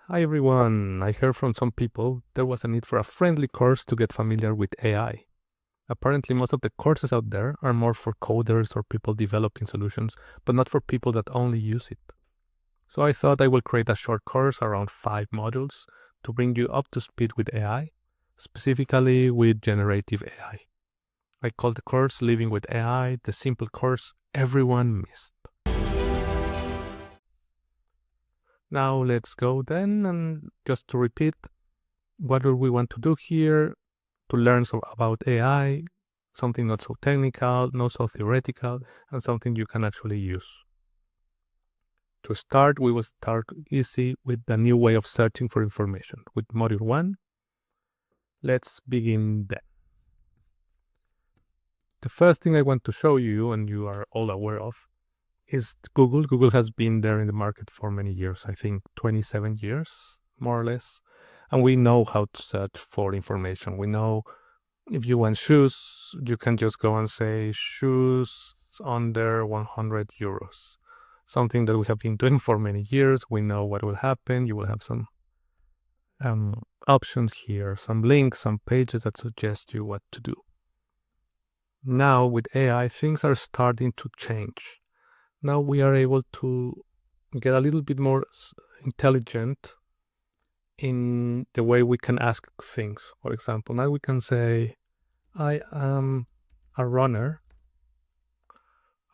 Hi everyone, I heard from some people there was a need for a friendly course to get familiar with AI. Apparently, most of the courses out there are more for coders or people developing solutions, but not for people that only use it. So I thought I will create a short course around 5 modules to bring you up to speed with AI, specifically with generative AI. I call the course Living with AI, the simple course everyone missed. Now let's go then, and just to repeat, what do we want to do here? To learn about AI, something not so technical, not so theoretical, and something you can actually use. To start, we will start easy with the new way of searching for information. With Module 1, let's begin then. The first thing I want to show you, and you are all aware of, is Google. Google has been there in the market for many years, I think 27 years, more or less. And we know how to search for information. We know if you want shoes, you can just go and say shoes under 100 euros. Something that we have been doing for many years. We know what will happen. You will have some options here, some links, some pages that suggest you what to do. Now with AI, things are starting to change. Now we are able to get a little bit more intelligent in the way we can ask things. For example, now we can say, I am a runner.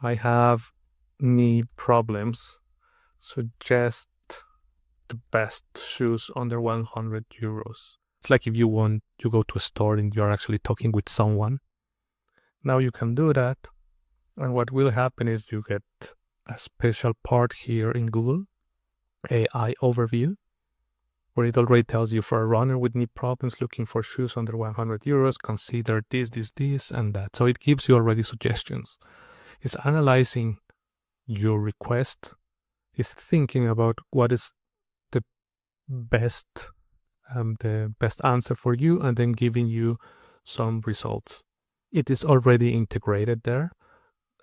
I have knee problems. Suggest the best shoes under 100 euros. It's like if you go to a store and you're actually talking with someone. Now you can do that. And what will happen is you get a special part here in Google, AI overview, where it already tells you for a runner with knee problems looking for shoes under 100 euros, consider this, and that. So it gives you already suggestions. It's analyzing your request, is thinking about what is the best answer for you, and then giving you some results. It is already integrated there,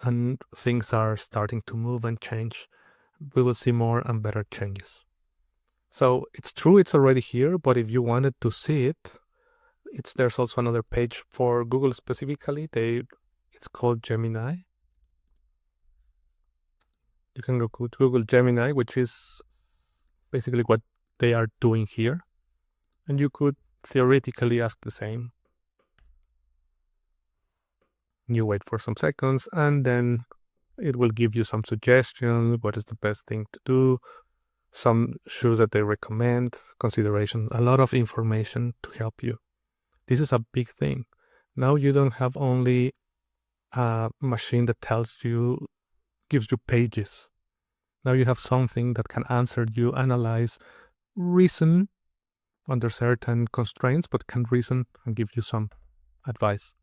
and things are starting to move and change. We will see more and better changes. So it's true, it's already here, but if you wanted to see it, there's also another page for Google specifically. It's called Gemini. You can go to Google Gemini, which is basically what they are doing here. And you could theoretically ask the same. You wait for some seconds, and then it will give you some suggestions. What is the best thing to do? Some shoes that they recommend, considerations, a lot of information to help you. This is a big thing. Now you don't have only a machine that gives you pages. Now you have something that can answer you, analyze, reason under certain constraints, but can reason and give you some advice.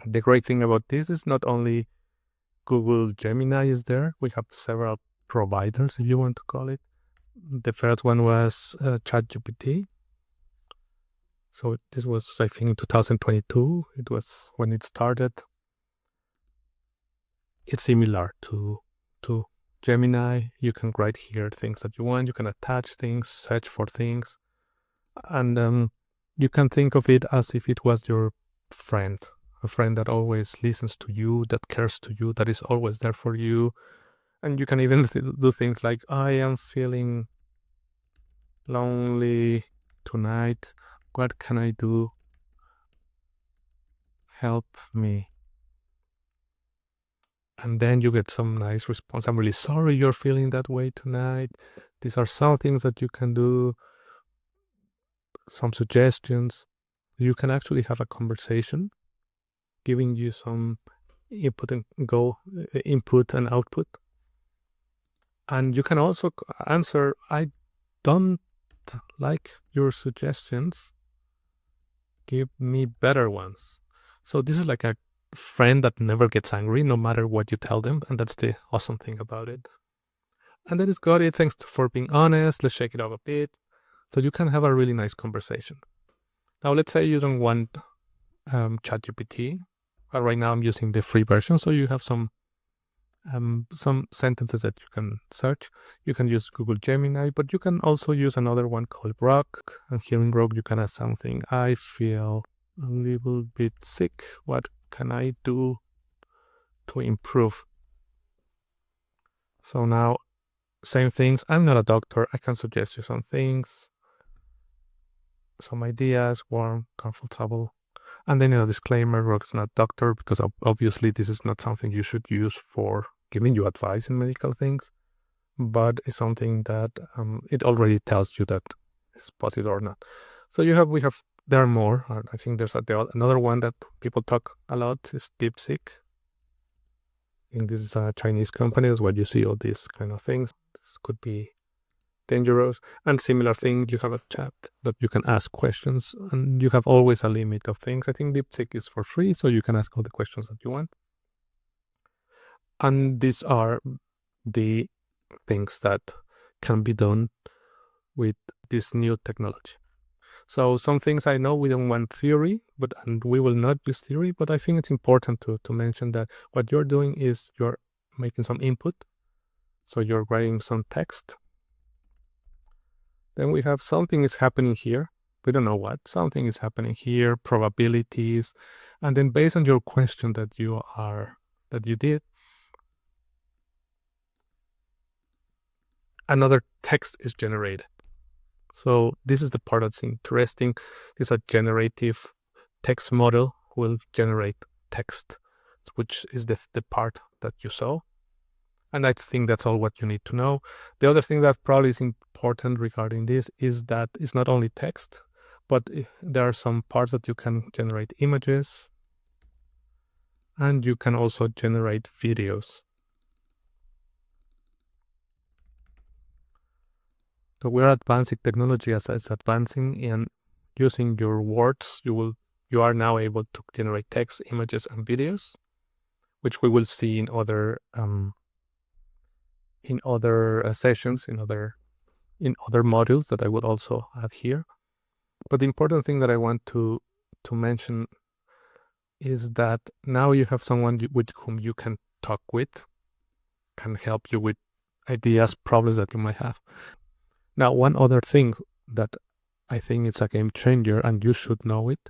The great thing about this is not only Google Gemini is there, we have several providers, if you want to call it. The first one was ChatGPT. So this was, I think, in 2022. It was when it started. It's similar to Gemini. You can write here things that you want. You can attach things, search for things. And you can think of it as if it was your friend, a friend that always listens to you, that cares to you, that is always there for you. And you can even do things like, I am feeling lonely tonight. What can I do? Help me. And then you get some nice response. I'm really sorry you're feeling that way tonight. These are some things that you can do, some suggestions. You can actually have a conversation, giving you some input and output. And you can also answer, I don't like your suggestions. Give me better ones. So this is like a friend that never gets angry no matter what you tell them, and that's the awesome thing about it. And that is got it. Thanks for being honest. Let's shake it up a bit. So you can have a really nice conversation. Now let's say you don't want ChatGPT. Right now I'm using the free version, so you have some some sentences that you can search. You can use Google Gemini, but you can also use another one called Grok. And here in Grok, you can ask something. I feel a little bit sick. What can I do to improve? So now, same things. I'm not a doctor. I can suggest you some things, some ideas, warm, comfortable. And then a disclaimer, Grok's not doctor, because obviously this is not something you should use for giving you advice in medical things, but it's something that it already tells you that it's positive or not. So there are more. I think there's another one that people talk a lot is DeepSeek. In this Chinese company is where you see all these kind of things. This could be dangerous. And similar thing, you have a chat that you can ask questions, and you have always a limit of things. I think DeepSeek is for free, so you can ask all the questions that you want. And these are the things that can be done with this new technology. So some things I know we don't want theory, and we will not use theory, but I think it's important to mention that what you're doing is you're making some input. So you're writing some text. Then we have something is happening here. We don't know what. Something is happening here, probabilities. And then based on your question that you did, another text is generated. So this is the part that's interesting. It's a generative text model will generate text, which is the part that you saw. And I think that's all what you need to know. The other thing that probably is important regarding this is that it's not only text, but there are some parts that you can generate images, and you can also generate videos. So we're advancing technology as it's advancing, and using your words, you are now able to generate text, images, and videos, which we will see in other sessions, in other modules that I would also have here. But the important thing that I want to mention is that now you have someone with whom you can talk with, can help you with ideas, problems that you might have. Now, one other thing that I think it's a game changer, and you should know it,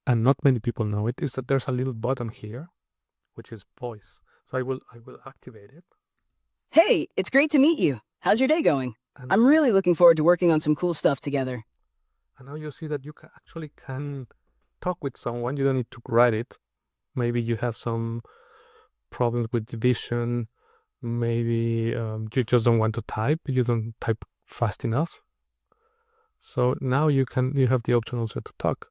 and not many people know it, is that there's a little button here, which is voice. So I will activate it. Hey, it's great to meet you. How's your day going? I'm really looking forward to working on some cool stuff together. And now you see that you actually can talk with someone. You don't need to write it. Maybe you have some problems with vision. Maybe you just don't want to type. You don't type fast enough. So now you have the option also to talk.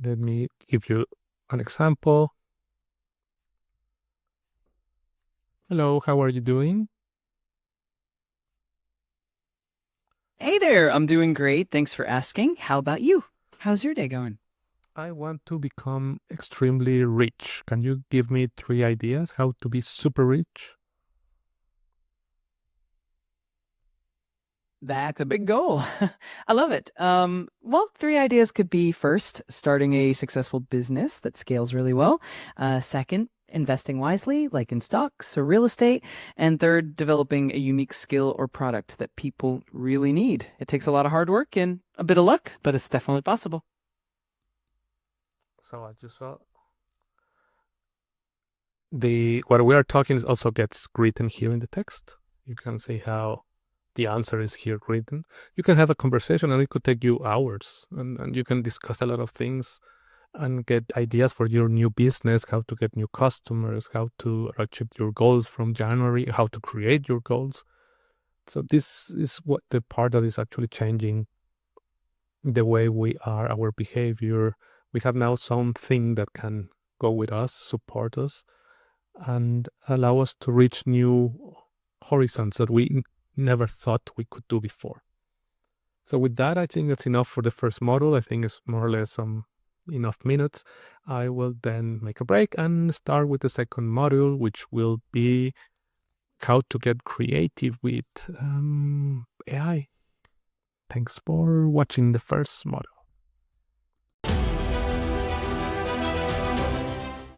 Let me give you an example. Hello, how are you doing? Hey there, I'm doing great. Thanks for asking. How about you? How's your day going? I want to become extremely rich. Can you give me 3 ideas how to be super rich? That's a big goal. I love it. Well, 3 ideas could be: first, starting a successful business that scales really well. Second, investing wisely, like in stocks or real estate. And third, developing a unique skill or product that people really need. It takes a lot of hard work and a bit of luck, but it's definitely possible. So as you saw, what we are talking also gets written here in the text. You can see how the answer is here written. You can have a conversation, and it could take you hours, and you can discuss a lot of things and get ideas for your new business, how to get new customers, how to achieve your goals from January, how to create your goals. So this is what the part that is actually changing the way we are, our behavior. We have now something that can go with us, support us, and allow us to reach new horizons that we never thought we could do before. So with that, I think that's enough for the first module. I think it's more or less enough minutes. I will then make a break and start with the second module, which will be how to get creative with AI. Thanks for watching the first module.